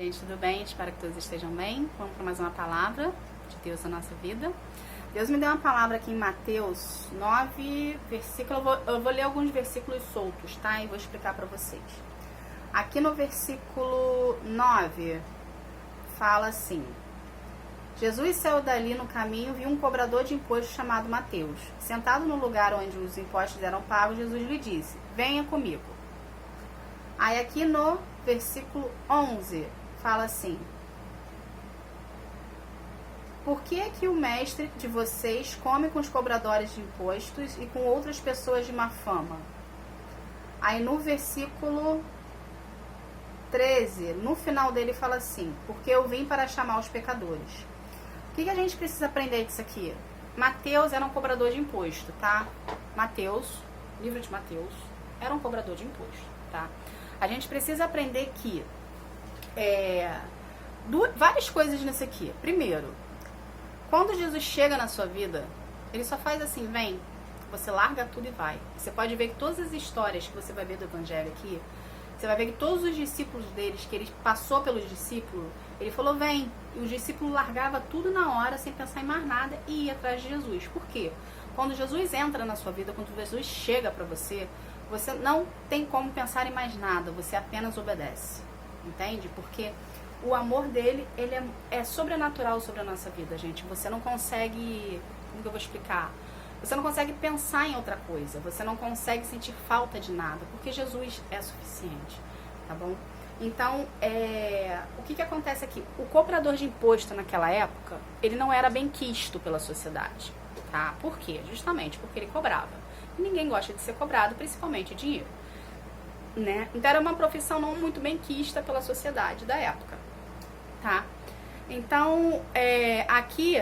Gente, tudo bem? Espero que todos estejam bem. Vamos para mais uma palavra de Deus na nossa vida. Deus me deu uma palavra aqui em Mateus 9, versículo. Eu vou ler alguns versículos soltos, tá? E vou explicar para vocês. Aqui no versículo 9, fala assim: Jesus saiu dali no caminho e viu um cobrador de impostos chamado Mateus. Sentado no lugar onde os impostos eram pagos, Jesus lhe disse: venha comigo. Aí aqui no versículo 11, fala assim: por que é que o mestre de vocês come com os cobradores de impostos e com outras pessoas de má fama? Aí no versículo 13, no final dele fala assim: porque eu vim para chamar os pecadores. O que a gente precisa aprender disso aqui? Mateus era um cobrador de imposto, tá? Mateus, livro de Mateus, era um cobrador de imposto, tá? A gente precisa aprender que várias coisas nisso aqui. Primeiro, quando Jesus chega na sua vida, ele só faz assim: vem, você larga tudo e vai. Você pode ver que todas as histórias que você vai ver do evangelho aqui, você vai ver que todos os discípulos deles, que ele passou pelos discípulos, ele falou: vem. E o discípulo largava tudo na hora, sem pensar em mais nada, e ia atrás de Jesus. Por quê? Quando Jesus entra na sua vida, quando Jesus chega pra você, você não tem como pensar em mais nada, você apenas obedece. Entende? Porque o amor dele, ele é sobrenatural sobre a nossa vida, gente. Você não consegue... Como que eu vou explicar? Você não consegue pensar em outra coisa. Você não consegue sentir falta de nada, porque Jesus é suficiente, tá bom? Então, o que acontece aqui? O cobrador de imposto naquela época, ele não era bem quisto pela sociedade, tá? Por quê? Justamente porque ele cobrava. E ninguém gosta de ser cobrado, principalmente dinheiro, né? Então, era uma profissão não muito bem quista pela sociedade da época, tá? Então, aqui,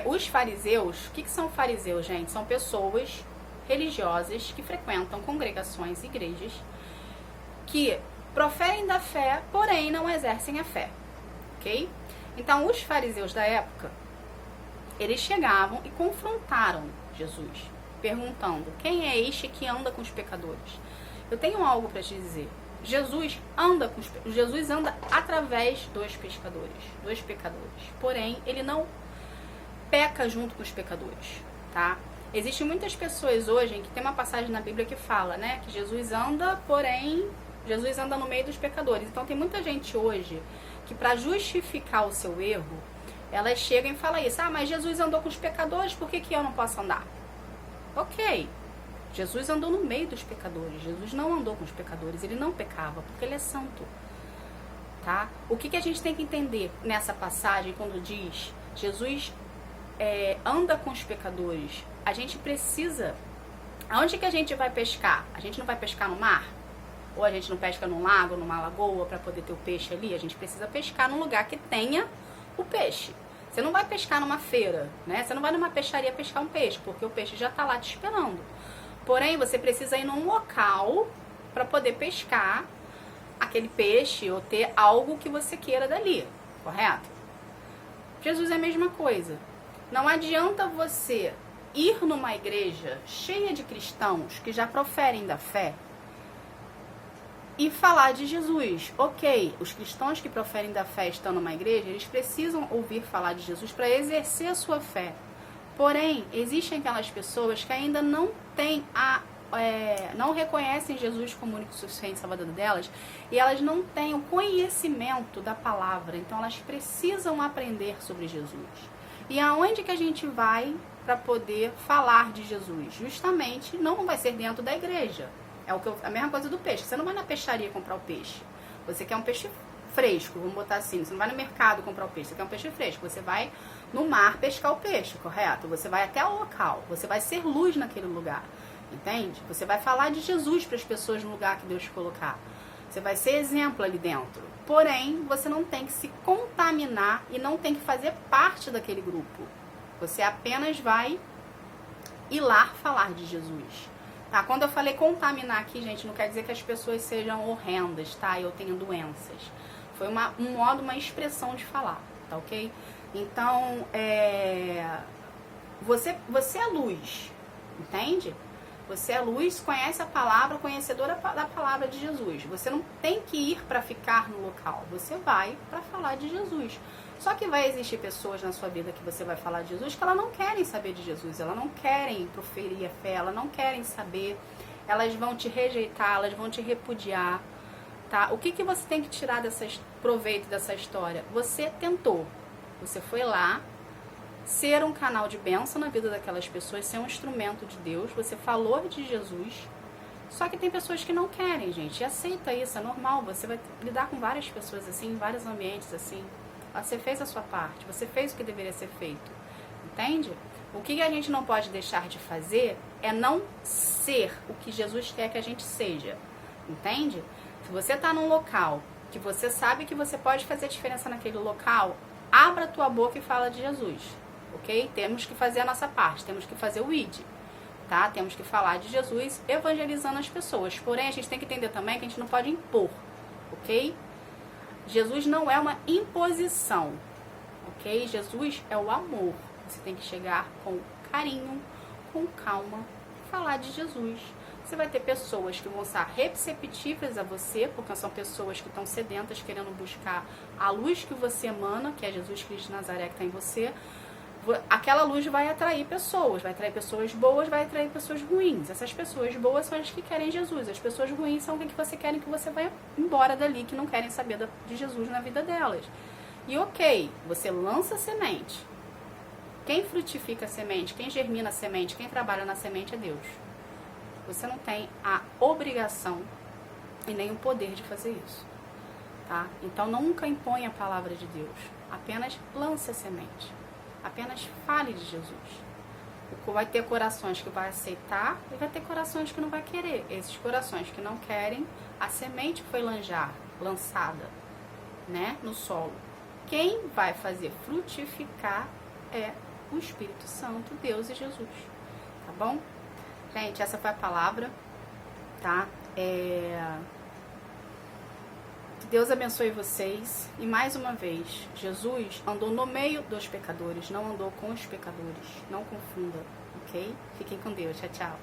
os fariseus, o que são fariseus, gente? São pessoas religiosas que frequentam congregações e igrejas que proferem da fé, porém não exercem a fé, ok? Então, os fariseus da época, eles chegavam e confrontaram Jesus, perguntando: quem é este que anda com os pecadores? Eu tenho algo para te dizer. Jesus anda através dos pecadores, porém ele não peca junto com os pecadores, tá? Existem muitas pessoas hoje em que tem uma passagem na Bíblia que fala, né, que Jesus anda, porém Jesus anda no meio dos pecadores. Então tem muita gente hoje que, para justificar o seu erro, elas chegam e falam isso: ah, mas Jesus andou com os pecadores, por que eu não posso andar? Ok, Jesus andou no meio dos pecadores, Jesus não andou com os pecadores, ele não pecava, porque ele é santo, tá? O que a gente tem que entender nessa passagem, quando diz Jesus anda com os pecadores? A gente precisa... Aonde que a gente vai pescar? A gente não vai pescar no mar? Ou a gente não pesca num lago, numa lagoa, para poder ter o peixe ali? A gente precisa pescar num lugar que tenha o peixe. Você não vai pescar numa feira, né? Você não vai numa peixaria pescar um peixe, porque o peixe já está lá te esperando. Porém, você precisa ir num local para poder pescar aquele peixe ou ter algo que você queira dali, correto? Jesus é a mesma coisa. Não adianta você ir numa igreja cheia de cristãos que já proferem da fé e falar de Jesus. Ok, os cristãos que proferem da fé estão numa igreja, eles precisam ouvir falar de Jesus para exercer a sua fé. Porém, existem aquelas pessoas que ainda não têm não reconhecem Jesus como único suficiente salvador delas, e elas não têm o conhecimento da palavra. Então elas precisam aprender sobre Jesus. E aonde que a gente vai para poder falar de Jesus? Justamente não vai ser dentro da igreja. A mesma coisa do peixe. Você não vai na peixaria comprar o peixe. Você quer um peixe fresco, vamos botar assim. Você não vai no mercado comprar o peixe. Você quer um peixe fresco. Você vai no mar pescar o peixe, correto? Você vai até o local. Você vai ser luz naquele lugar. Entende? Você vai falar de Jesus para as pessoas no lugar que Deus te colocar. Você vai ser exemplo ali dentro. Porém, você não tem que se contaminar e não tem que fazer parte daquele grupo. Você apenas vai ir lá falar de Jesus. Tá? Quando eu falei contaminar aqui, gente, não quer dizer que as pessoas sejam horrendas, tá? Eu tenho doenças. Foi um modo, uma expressão de falar, tá ok? Então, você é luz, entende? Você é luz, conhece a palavra, conhecedora da palavra de Jesus. Você não tem que ir para ficar no local. Você vai para falar de Jesus. Só que vai existir pessoas na sua vida que você vai falar de Jesus que elas não querem saber de Jesus. Elas não querem proferir a fé, elas não querem saber. Elas vão te rejeitar, elas vão te repudiar. Tá? O que você tem que tirar proveito dessa história? Você tentou. Você foi lá ser um canal de bênção na vida daquelas pessoas, ser um instrumento de Deus, você falou de Jesus, só que tem pessoas que não querem, gente, e aceita isso, é normal, você vai lidar com várias pessoas assim, em vários ambientes assim, você fez a sua parte, você fez o que deveria ser feito, entende? O que a gente não pode deixar de fazer é não ser o que Jesus quer que a gente seja, entende? Se você está num local que você sabe que você pode fazer diferença naquele local, abra a tua boca e fala de Jesus. Ok? Temos que fazer a nossa parte, temos que fazer o ID, tá? Temos que falar de Jesus evangelizando as pessoas. Porém, a gente tem que entender também que a gente não pode impor, ok? Jesus não é uma imposição, ok? Jesus é o amor. Você tem que chegar com carinho, com calma, falar de Jesus. Você vai ter pessoas que vão estar receptivas a você, porque são pessoas que estão sedentas, querendo buscar a luz que você emana, que é Jesus Cristo de Nazaré que está em você. Aquela luz vai atrair pessoas boas, vai atrair pessoas ruins. Essas pessoas boas são as que querem Jesus. As pessoas ruins são as que você quer que você vá embora dali, que não querem saber de Jesus na vida delas. E ok, você lança a semente. Quem frutifica a semente, quem germina a semente, quem trabalha na semente é Deus. Você não tem a obrigação e nem o poder de fazer isso. Tá? Então nunca impõe a palavra de Deus. Apenas lance a semente. Apenas fale de Jesus. Vai ter corações que vai aceitar e vai ter corações que não vai querer. Esses corações que não querem, a semente foi lançada, né, no solo. Quem vai fazer frutificar é o Espírito Santo, Deus e Jesus. Tá bom? Gente, essa foi a palavra, tá? Que Deus abençoe vocês. E mais uma vez, Jesus andou no meio dos pecadores, não andou com os pecadores. Não confunda, ok? Fiquem com Deus. Tchau, tchau.